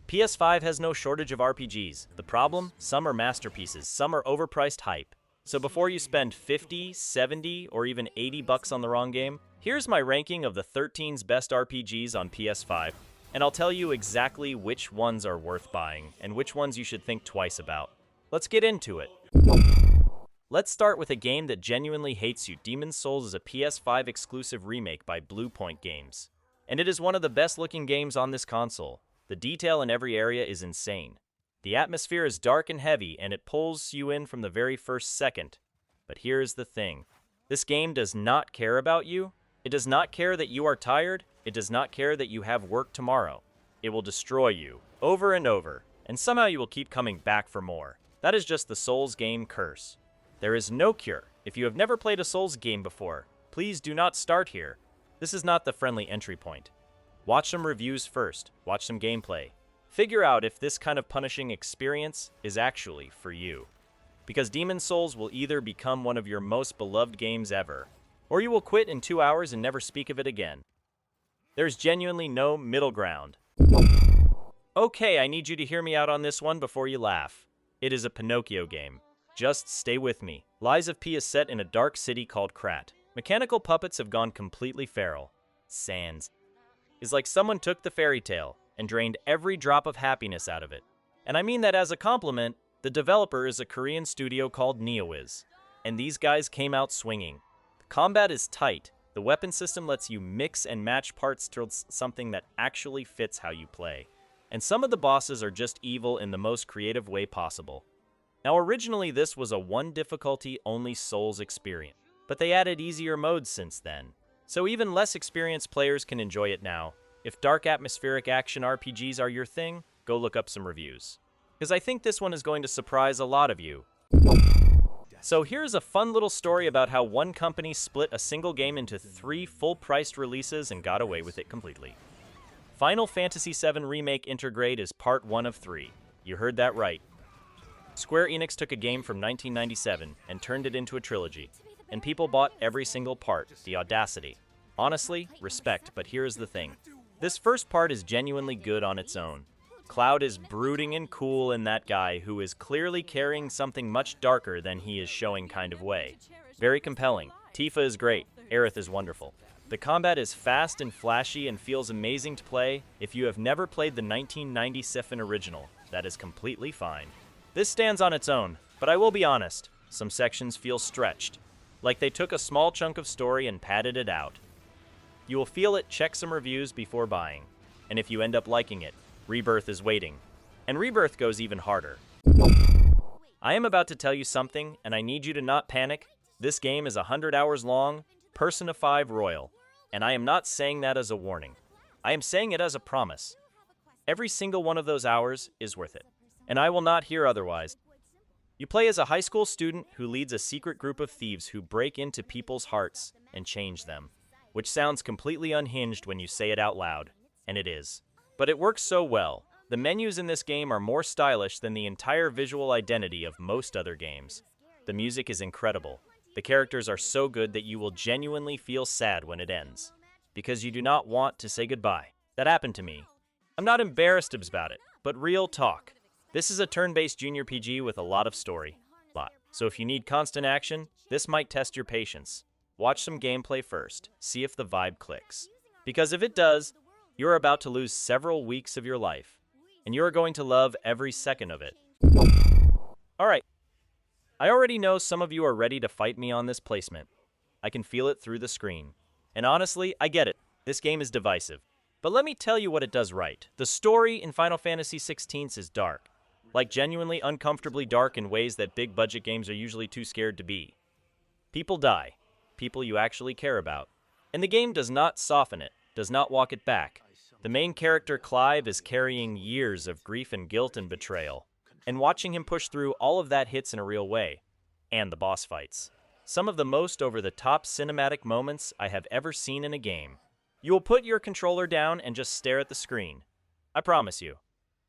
PS5 has no shortage of RPGs. The problem? Some are masterpieces, some are overpriced hype. So before you spend 50, 70, or even 80 bucks on the wrong game, here's my ranking of the 13's best RPGs on PS5, and I'll tell you exactly which ones are worth buying and which ones you should think twice about. Let's get into it. Let's start with a game that genuinely hates you. Demon's Souls is a PS5 exclusive remake by Bluepoint Games, and it is one of the best looking games on this console. The detail in every area is insane. The atmosphere is dark and heavy, and it pulls you in from the very first second. But here's the thing. This game does not care about you. It does not care that you are tired. It does not care that you have work tomorrow. It will destroy you, over and over, and somehow you will keep coming back for more. That is just the Souls game curse. There is no cure. If you have never played a Souls game before, please do not start here. This is not the friendly entry point. Watch some reviews first, watch some gameplay. Figure out if this kind of punishing experience is actually for you. Because Demon's Souls will either become one of your most beloved games ever, or you will quit in 2 hours and never speak of it again. There's genuinely no middle ground. Okay, I need you to hear me out on this one before you laugh. It is a Pinocchio game. Just stay with me. Lies of P is set in a dark city called Krat. Mechanical puppets have gone completely feral. Sans. It's like someone took the fairy tale and drained every drop of happiness out of it. And I mean that as a compliment. The developer is a Korean studio called NeoWiz, and these guys came out swinging. The combat is tight. The weapon system lets you mix and match parts to something that actually fits how you play. And some of the bosses are just evil in the most creative way possible. Now originally this was a one difficulty only Souls experience, but they added easier modes since then. So even less experienced players can enjoy it now. If dark atmospheric action RPGs are your thing, go look up some reviews. Because I think this one is going to surprise a lot of you. So here's a fun little story about how one company split a single game into 3 full-priced releases and got away with it completely. Final Fantasy VII Remake Intergrade is part 1 of 3. You heard that right. Square Enix took a game from 1997 and turned it into a trilogy, and people bought every single part. The audacity. Honestly, respect, but here's the thing. This first part is genuinely good on its own. Cloud is brooding and cool in that guy who is clearly carrying something much darker than he is showing kind of way. Very compelling. Tifa is great. Aerith is wonderful. The combat is fast and flashy and feels amazing to play. If you have never played the 1997 original, that is completely fine. This stands on its own, but I will be honest, some sections feel stretched, like they took a small chunk of story and padded it out. You will feel it. Check some reviews before buying, and if you end up liking it, Rebirth is waiting, and Rebirth goes even harder. I am about to tell you something, and I need you to not panic. This game is 100 hours long, Persona 5 Royal, and I am not saying that as a warning. I am saying it as a promise. Every single one of those hours is worth it, and I will not hear otherwise. You play as a high school student who leads a secret group of thieves who break into people's hearts and change them, which sounds completely unhinged when you say it out loud, and it is. But it works so well. The menus in this game are more stylish than the entire visual identity of most other games. The music is incredible. The characters are so good that you will genuinely feel sad when it ends, because you do not want to say goodbye. That happened to me. I'm not embarrassed about it, but real talk. This is a turn-based junior PG with a lot of story. So if you need constant action, this might test your patience. Watch some gameplay first, see if the vibe clicks. Because if it does, you're about to lose several weeks of your life, and you're going to love every second of it. Alright, I already know some of you are ready to fight me on this placement. I can feel it through the screen. And honestly, I get it. This game is divisive. But let me tell you what it does right. The story in Final Fantasy XVI is dark. Like genuinely uncomfortably dark in ways that big budget games are usually too scared to be. People die. People you actually care about. And the game does not soften it, does not walk it back. The main character, Clive, is carrying years of grief and guilt and betrayal. And watching him push through all of that hits in a real way. And the boss fights. Some of the most over-the-top cinematic moments I have ever seen in a game. You will put your controller down and just stare at the screen. I promise you.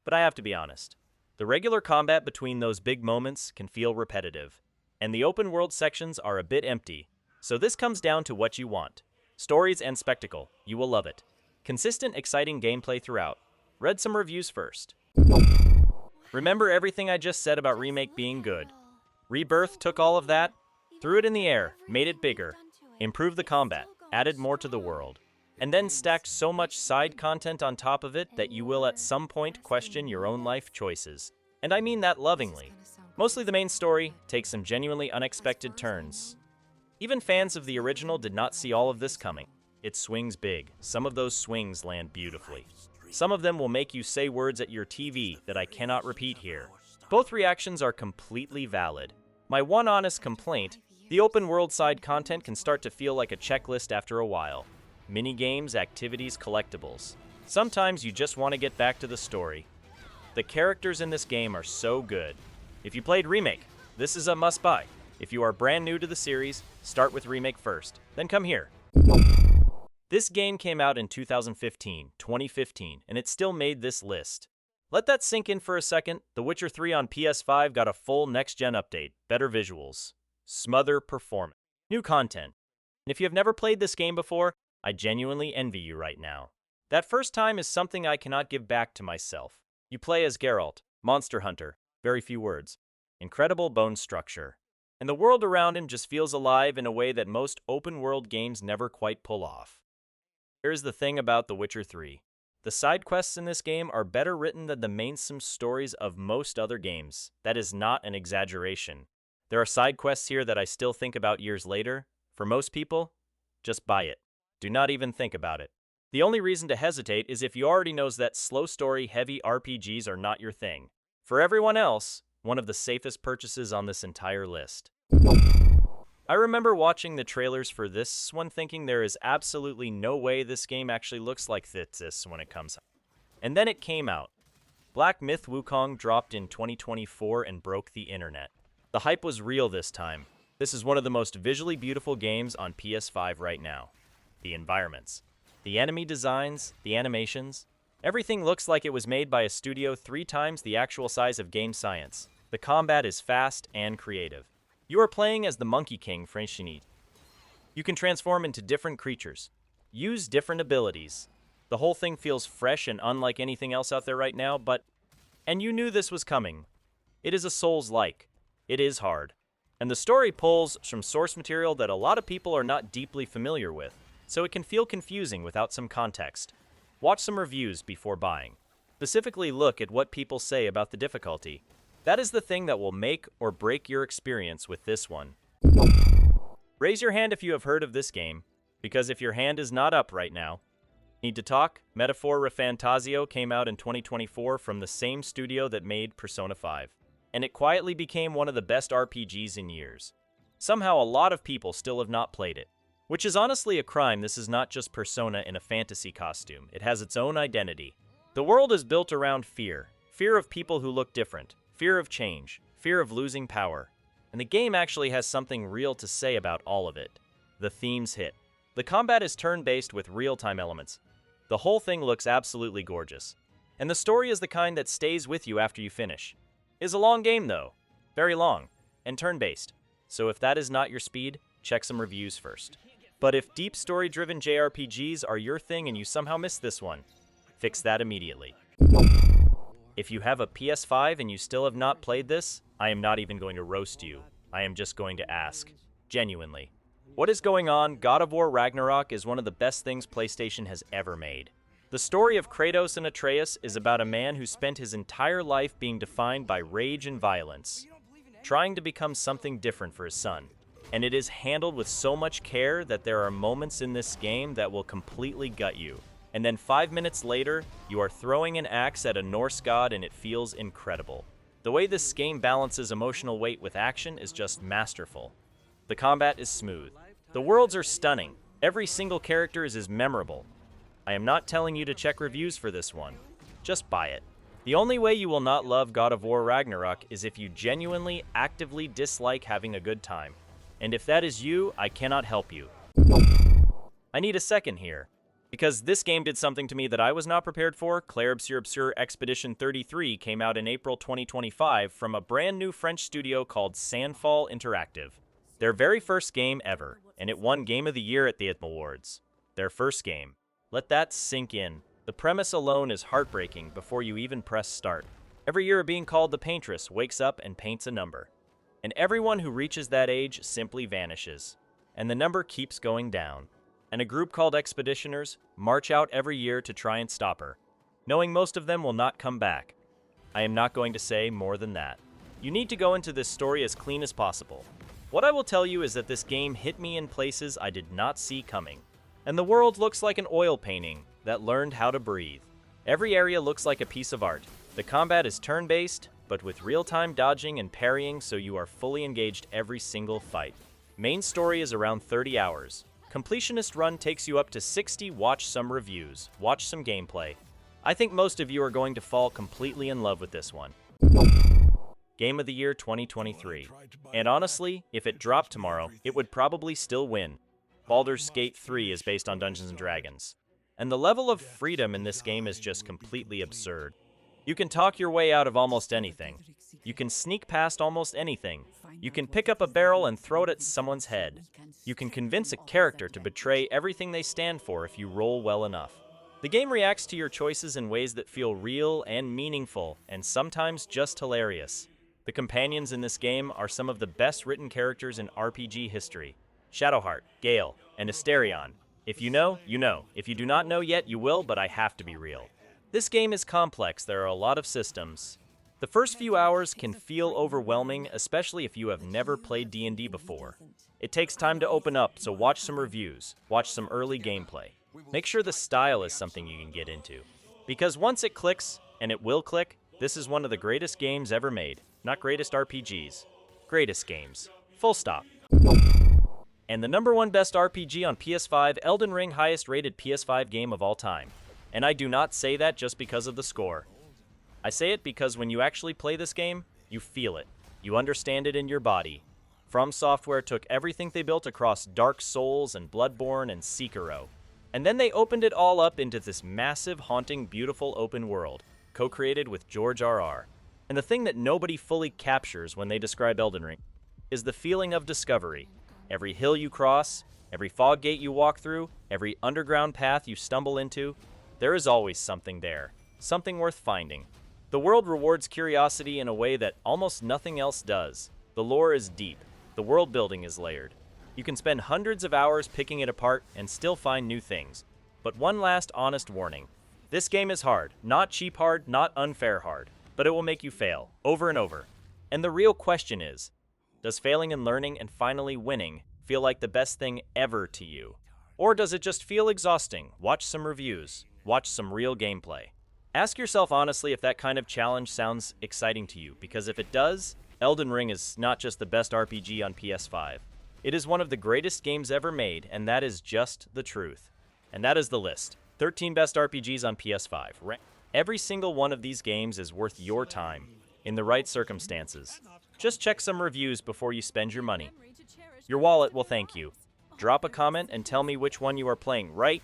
But I have to be honest. The regular combat between those big moments can feel repetitive. And the open world sections are a bit empty. So this comes down to what you want. Stories and spectacle. You will love it. Consistent, exciting gameplay throughout. Read some reviews first. Remember everything I just said about Remake being good. Rebirth took all of that, threw it in the air, made it bigger, improved the combat, added more to the world, and then stacked so much side content on top of it that you will at some point question your own life choices. And I mean that lovingly. Mostly the main story takes some genuinely unexpected turns. Even fans of the original did not see all of this coming. It swings big. Some of those swings land beautifully. Some of them will make you say words at your TV that I cannot repeat here. Both reactions are completely valid. My one honest complaint, the open world side content can start to feel like a checklist after a while. Mini-games, activities, collectibles. Sometimes you just want to get back to the story. The characters in this game are so good. If you played Remake, this is a must-buy. If you are brand new to the series, start with Remake first, then come here. This game came out in 2015, and it still made this list. Let that sink in for a second. The Witcher 3 on PS5 got a full next-gen update, better visuals, smother performance, new content. And if you have never played this game before, I genuinely envy you right now. That first time is something I cannot give back to myself. You play as Geralt, monster hunter, very few words, incredible bone structure, and the world around him just feels alive in a way that most open-world games never quite pull off. Here's the thing about The Witcher 3. The side quests in this game are better written than the mainstream stories of most other games. That is not an exaggeration. There are side quests here that I still think about years later. For most people, just buy it. Do not even think about it. The only reason to hesitate is if you already know that slow story heavy RPGs are not your thing. For everyone else, one of the safest purchases on this entire list. I remember watching the trailers for this one thinking there is absolutely no way this game actually looks like this when it comes out. And then it came out. Black Myth Wukong dropped in 2024 and broke the internet. The hype was real this time. This is one of the most visually beautiful games on PS5 right now. The environments, the enemy designs, the animations, everything looks like it was made by a studio 3 times the actual size of game science. The combat is fast and creative. You are playing as the Monkey King, Franchinite. You can transform into different creatures, use different abilities. The whole thing feels fresh and unlike anything else out there right now, and you knew this was coming. It is a Souls-like. It is hard. And the story pulls from source material that a lot of people are not deeply familiar with, so it can feel confusing without some context. Watch some reviews before buying. Specifically look at what people say about the difficulty. That is the thing that will make or break your experience with this one. Raise your hand if you have heard of this game, because if your hand is not up right now, need to talk? Metaphor ReFantazio came out in 2024 from the same studio that made Persona 5, and it quietly became one of the best RPGs in years. Somehow a lot of people still have not played it, which is honestly a crime. This is not just Persona in a fantasy costume. It has its own identity. The world is built around fear. Fear of people who look different. Fear of change, fear of losing power, and the game actually has something real to say about all of it. The themes hit. The combat is turn-based with real-time elements. The whole thing looks absolutely gorgeous. And the story is the kind that stays with you after you finish. It's a long game though, very long, and turn-based. So if that is not your speed, check some reviews first. But if deep story-driven JRPGs are your thing and you somehow missed this one, fix that immediately. If you have a PS5 and you still have not played this, I am not even going to roast you. I am just going to ask. Genuinely. What is going on? God of War Ragnarök is one of the best things PlayStation has ever made. The story of Kratos and Atreus is about a man who spent his entire life being defined by rage and violence, trying to become something different for his son. And it is handled with so much care that there are moments in this game that will completely gut you. And then 5 minutes later, you are throwing an axe at a Norse god and it feels incredible. The way this game balances emotional weight with action is just masterful. The combat is smooth. The worlds are stunning. Every single character is as memorable. I am not telling you to check reviews for this one. Just buy it. The only way you will not love God of War Ragnarök is if you genuinely, actively dislike having a good time. And if that is you, I cannot help you. I need a second here. Because this game did something to me that I was not prepared for. Clair Obscur Expedition 33 came out in April 2025 from a brand new French studio called Sandfall Interactive. Their very first game ever, and it won Game of the Year at the Awards. Their first game. Let that sink in. The premise alone is heartbreaking before you even press start. Every year, a being called the Paintress wakes up and paints a number. And everyone who reaches that age simply vanishes. And the number keeps going down. And a group called Expeditioners march out every year to try and stop her, knowing most of them will not come back. I am not going to say more than that. You need to go into this story as clean as possible. What I will tell you is that this game hit me in places I did not see coming. And the world looks like an oil painting that learned how to breathe. Every area looks like a piece of art. The combat is turn-based, but with real-time dodging and parrying, so you are fully engaged every single fight. Main story is around 30 hours. Completionist run takes you up to 60. Watch some reviews, watch some gameplay. I think most of you are going to fall completely in love with this one. Game of the Year 2023. And honestly, if it dropped tomorrow, it would probably still win. Baldur's Gate 3 is based on Dungeons & Dragons. And the level of freedom in this game is just completely absurd. You can talk your way out of almost anything. You can sneak past almost anything. You can pick up a barrel and throw it at someone's head. You can convince a character to betray everything they stand for if you roll well enough. The game reacts to your choices in ways that feel real and meaningful, and sometimes just hilarious. The companions in this game are some of the best written characters in RPG history. Shadowheart, Gale, and Asterion. If you know, you know. If you do not know yet, you will, but I have to be real. This game is complex. There are a lot of systems. The first few hours can feel overwhelming, especially if you have never played D&D before. It takes time to open up, so watch some reviews, watch some early gameplay. Make sure the style is something you can get into. Because once it clicks, and it will click, this is one of the greatest games ever made. Not greatest RPGs. Greatest games. Full stop. And the #1 best RPG on PS5, Elden Ring, highest rated PS5 game of all time. And I do not say that just because of the score. I say it because when you actually play this game, you feel it. You understand it in your body. From Software took everything they built across Dark Souls and Bloodborne and Sekiro. And then they opened it all up into this massive, haunting, beautiful open world, co-created with George R.R. And the thing that nobody fully captures when they describe Elden Ring is the feeling of discovery. Every hill you cross, every fog gate you walk through, every underground path you stumble into, there is always something there, something worth finding. The world rewards curiosity in a way that almost nothing else does. The lore is deep. The world building is layered. You can spend hundreds of hours picking it apart and still find new things. But one last honest warning. This game is hard. Not cheap hard, not unfair hard. But it will make you fail, over and over. And the real question is, does failing and learning and finally winning feel like the best thing ever to you? Or does it just feel exhausting? Watch some reviews. Watch some real gameplay. Ask yourself honestly if that kind of challenge sounds exciting to you, because if it does, Elden Ring is not just the best RPG on PS5. It is one of the greatest games ever made, and that is just the truth. And that is the list. 13 best RPGs on PS5. Every single one of these games is worth your time, in the right circumstances. Just check some reviews before you spend your money. Your wallet will thank you. Drop a comment and tell me which one you are playing right,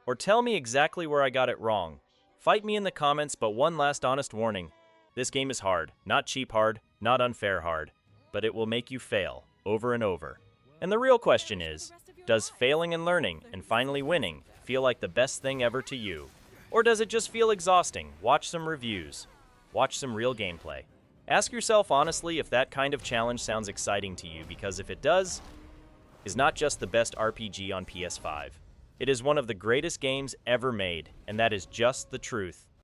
or tell me exactly where I got it wrong. Fight me in the comments, but one last honest warning. This game is hard. Not cheap hard, not unfair hard. But it will make you fail, over and over. And the real question is, does failing and learning, and finally winning, feel like the best thing ever to you? Or does it just feel exhausting? Watch some reviews. Watch some real gameplay. Ask yourself honestly if that kind of challenge sounds exciting to you, because if it does, it's not just the best RPG on PS5. It is one of the greatest games ever made, and that is just the truth.